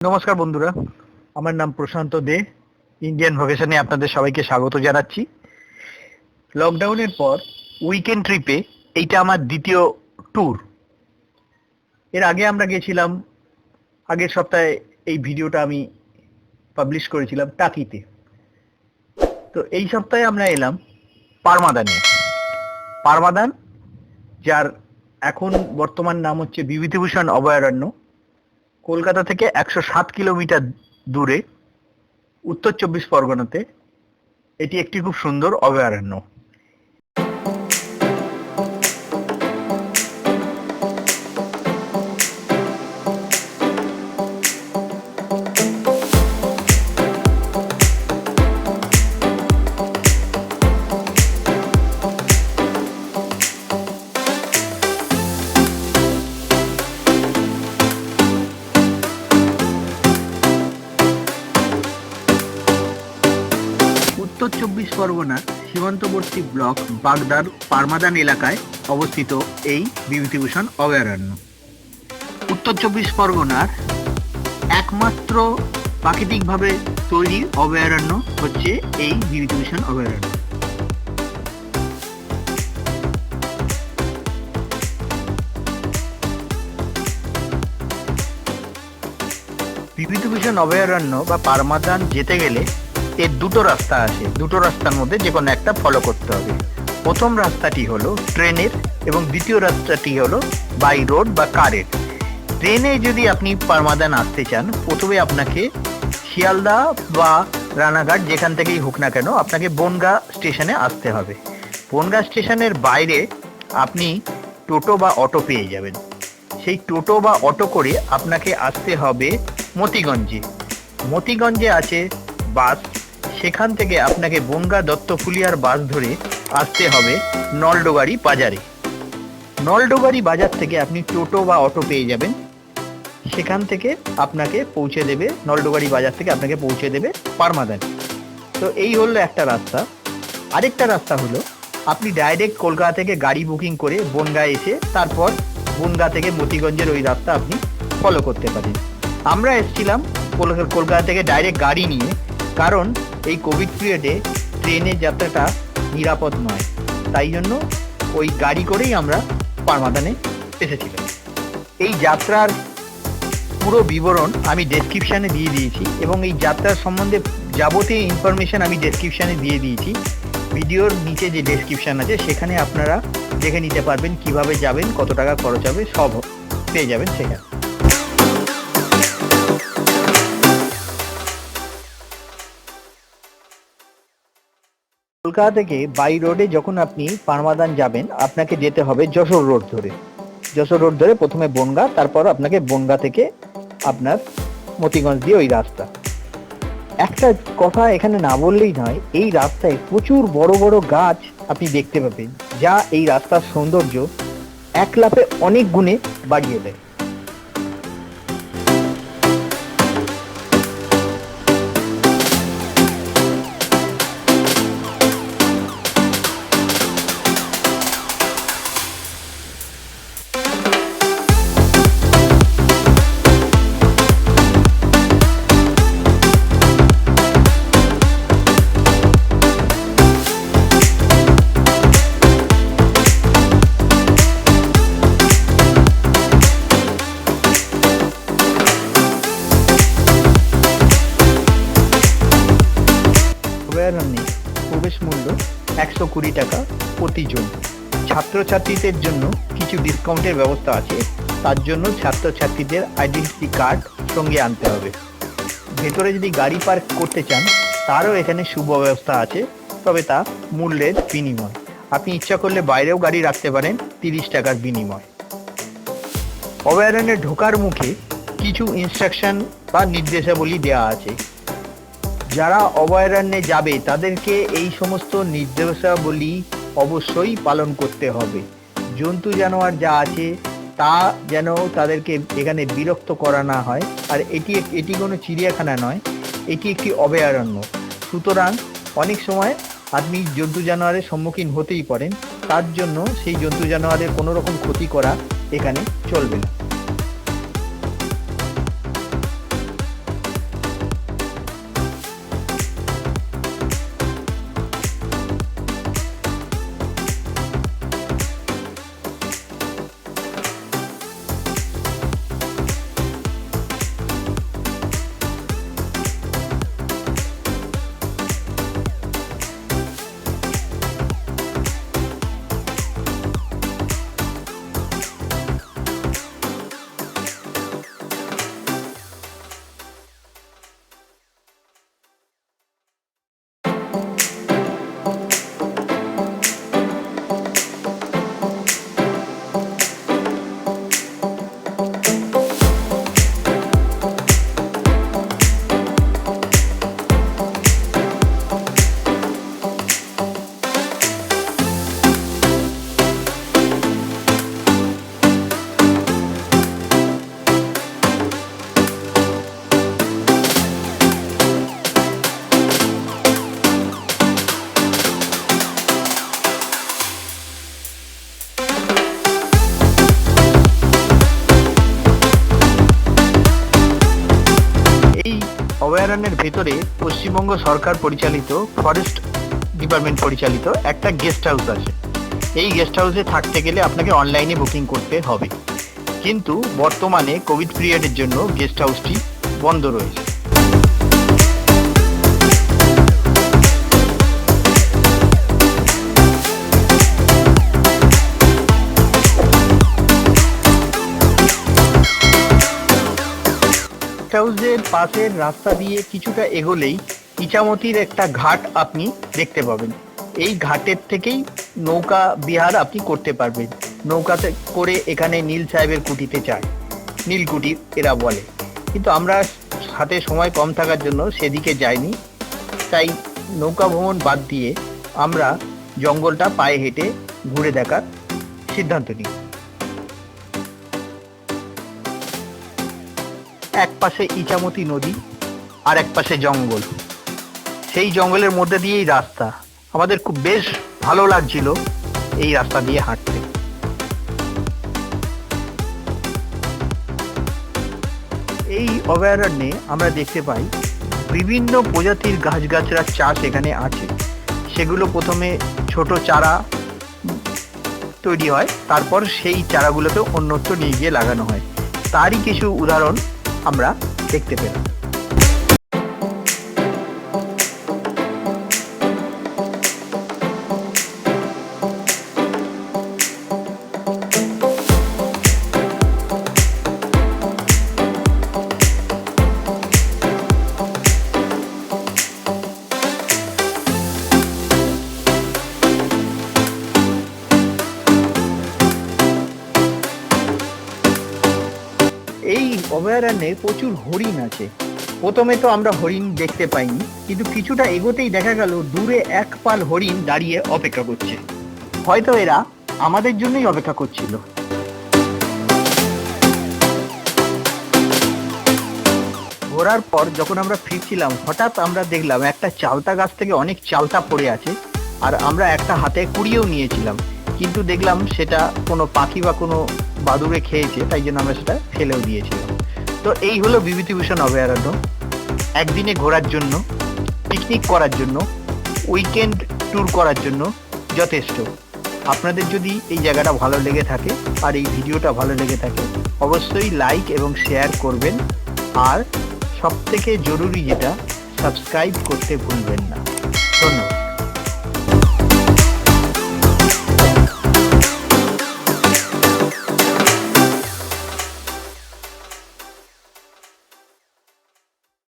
নমস্কার বন্ধুরা, আমার নাম প্রশান্ত দে। ইন্ডিয়ান ভোকেশনে আপনাদের সবাইকে স্বাগত জানাচ্ছি। লকডাউনের পর উইকেন্ড ট্রিপে এইটা আমার দ্বিতীয় ট্যুর। এর আগে আমরা গেছিলাম, আগের সপ্তাহে এই ভিডিওটা আমি পাবলিশ করেছিলাম টাকিতে। তো এই সপ্তাহে আমরা এলাম পারমাদানে। পারমাদান, যার এখন বর্তমান নাম হচ্ছে বিভূতিভূষণ অভয়ারণ্য, কলকাতা থেকে 107 কিলোমিটার দূরে উত্তর চব্বিশ পরগনাতে। এটি একটি খুব সুন্দর অভয়ারণ্য। উত্তর চব্বিশ পরগনার সীমান্তবর্তী ব্লক বাগদার পারমাদান এলাকায় অবস্থিত এই বিভূতিভূষণ অভয়ারণ্য। উত্তর চব্বিশ পরগনার একমাত্র প্রাকৃতিকভাবে তৈরি অভয়ারণ্য হচ্ছে এই বিভূতিভূষণ অভয়ারণ্য। বিভূতিভূষণ অভয়ারণ্য বা পারমাদান যেতে গেলে এর দুটো রাস্তা আছে। দুটো রাস্তার মধ্যে যে কোনো একটা ফলো করতে হবে। প্রথম রাস্তাটি হলো ট্রেনের এবং দ্বিতীয় রাস্তাটি হলো বাই রোড বা কারের। ট্রেনে যদি আপনি পারমাদান আসতে চান, প্রথমে আপনাকে শিয়ালদা বা রানাঘাট যেখান থেকেই হোক না কেন আপনাকে বনগাঁ স্টেশনে আসতে হবে। বনগাঁ স্টেশনের বাইরে আপনি টোটো বা অটো পেয়ে যাবেন। সেই টোটো বা অটো করে আপনাকে আসতে হবে মতিগঞ্জে। মতিগঞ্জে আছে বাস, সেখান থেকে আপনাকে বনগাঁ দত্তফুলিয়ার বাস ধরে আসতে হবে নলডোগারি বাজারে। নলডোগারি বাজার থেকে আপনি টোটো বা অটো পেয়ে যাবেন, সেখান থেকে আপনাকে পৌঁছে দেবে, নলডোগারি বাজার থেকে আপনাকে পৌঁছে দেবে পারমাদান। তো এই হলো একটা রাস্তা। আরেকটা রাস্তা হলো আপনি ডাইরেক্ট কলকাতা থেকে গাড়ি বুকিং করে বনগাঁ এসে তারপর বনগাঁ থেকে মতিগঞ্জের ওই রাস্তা আপনি ফলো করতে পারেন। আমরা এসেছিলাম কলকাতা থেকে ডাইরেক্ট গাড়ি নিয়ে, কারণ এই কোভিড পিরিয়ডে ট্রেনের যাত্রাটা নিরাপদ নয়, তাই জন্য ওই গাড়ি করেই আমরা পারমাদানে এসেছিলাম। এই যাত্রার পুরো বিবরণ আমি ডেসক্রিপশানে দিয়ে দিয়েছি এবং এই যাত্রার সম্বন্ধে যাবতীয় ইনফরমেশন আমি ডেসক্রিপশানে দিয়ে দিয়েছি। ভিডিওর নিচে যে ডেসক্রিপশান আছে সেখানে আপনারা দেখে নিতে পারবেন কিভাবে যাবেন, কত টাকা খরচ হবে, সব পেয়ে যাবেন সেখানে। কলকাতা থেকে বাই রোডে যখন আপনি পারমাদান যাবেন, আপনাকে যেতে হবে যশোর রোড ধরে। যশোর রোড ধরে প্রথমে বনগাঁ, তারপর আপনাকে বনগাঁ থেকে আপনার মতিগঞ্জ দিয়ে ওই রাস্তা। একটা কথা এখানে না বললেই নয়, এই রাস্তায় প্রচুর বড় বড় গাছ আপনি দেখতে পাবেন, যা এই রাস্তার সৌন্দর্য এক লাফে অনেক গুণে বাড়িয়ে দেয়। অভয়ারণ্যে প্রবেশ মূল্য 120 টাকা প্রতিজন। ছাত্রছাত্রীদের জন্য কিছু ডিসকাউন্টের ব্যবস্থা আছে, তার জন্য ছাত্রছাত্রীদের আইডেন্টিটি কার্ড সঙ্গে আনতে হবে। ভেতরে যদি গাড়ি পার্ক করতে চান তারও এখানে সুব্যবস্থা আছে, তবে তা মূল্যের বিনিময়। আপনি ইচ্ছা করলে বাইরেও গাড়ি রাখতে পারেন 30 টাকার বিনিময়। অভয়ারণ্যে ঢোকার মুখে কিছু ইনস্ট্রাকশন বা নির্দেশাবলী দেওয়া আছে। যারা অভয়ারণ্যে যাবে তাদেরকে এই সমস্ত নির্দেশাবলী অবশ্যই পালন করতে হবে। জন্তু জানোয়ার যা আছে তা যেন তাদেরকে এখানে বিরক্ত করা না হয়। আর এটি কোনো চিড়িয়াখানা নয়, এটি একটি অভয়ারণ্য। সুতরাং অনেক সময় আপনি জন্তু জানোয়ারের সম্মুখীন হতেই পারেন, তার জন্য সেই জন্তু জানোয়ারের কোনো রকম ক্ষতি করা এখানে চলবে না। এই অভয়ারণ্যের ভেতরে পশ্চিমবঙ্গ সরকার পরিচালিত ফরেস্ট ডিপার্টমেন্ট পরিচালিত একটা গেস্ট হাউস আছে। এই গেস্ট হাউসে থাকতে গেলে আপনাকে অনলাইনে বুকিং করতে হবে, কিন্তু বর্তমানে কোভিড পিরিয়ডের জন্য গেস্ট হাউসটি বন্ধ রয়েছে। গেস্ট হাউসের পাশের রাস্তা দিয়ে কিছুটা এগোলেই ইচামতির একটা ঘাট আপনি দেখতে পাবেন। এই ঘাটের থেকেই নৌকা বিহার আপনি করতে পারবেন। নৌকাতে করে এখানে নীল সাহেবের কুটিতে যায়, নীলকুঠি এরা বলে, কিন্তু আমরা হাতে সময় কম থাকার জন্য সেদিকে যাইনি। তাই নৌকা ভ্রমণ বাদ দিয়ে আমরা জঙ্গলটা পায়ে হেঁটে ঘুরে দেখার সিদ্ধান্ত নিই। এক পাশে ইচামতি নদী আর এক পাশে জঙ্গল, সেই জঙ্গলের মধ্যে দিয়েই রাস্তা। আমাদের খুব বেশ ভালো লাগছিল এই রাস্তা দিয়ে হাঁটতে। এই অভয়ারণ্যে আমরা দেখতে পাই বিভিন্ন প্রজাতির গাছগাছড়ার চাষ এখানে আছে। সেগুলো প্রথমে ছোট চারা তৈরি হয়, তারপর সেই চারাগুলোকে অন্যত্র নিয়ে গিয়ে লাগানো হয়। তারই কিছু উদাহরণ আমরা দেখতে পেলাম। এই অভয়ারণ্যে প্রচুর হরিণ আছে। প্রথমে তো আমরা হরিণ দেখতে পাইনি, কিন্তু কিছুটা এগোতেই দেখা গেল দূরে এক পাল হরিণ দাঁড়িয়ে অপেক্ষা করছে। হয়তো এরা আমাদের জন্যই অপেক্ষা করছিল। ঘোরার পর যখন আমরা ফিরছিলাম, হঠাৎ আমরা দেখলাম একটা চালতা গাছ থেকে অনেক চালতা পড়ে আছে, আর আমরা একটা হাতে কুড়িয়েও নিয়েছিলাম, কিন্তু দেখলাম সেটা কোনো পাখি বা কোনো বাদুড়ে খেয়েছে, তাই জন্য আমরা সেটা ফেলেও দিয়েছিলাম। তো এই হলো বিভূতিভূষণ অভয়ারণ্য। একদিনে ঘোরার জন্য, পিকনিক করার জন্য, উইকেন্ড ট্যুর করার জন্য যথেষ্ট। আপনাদের যদি এই জায়গাটা ভালো লেগে থাকে আর এই ভিডিওটা ভালো লেগে থাকে, অবশ্যই লাইক এবং শেয়ার করবেন, আর সবথেকে জরুরি যেটা, সাবস্ক্রাইব করতে ভুলবেন না। ধন্যবাদ।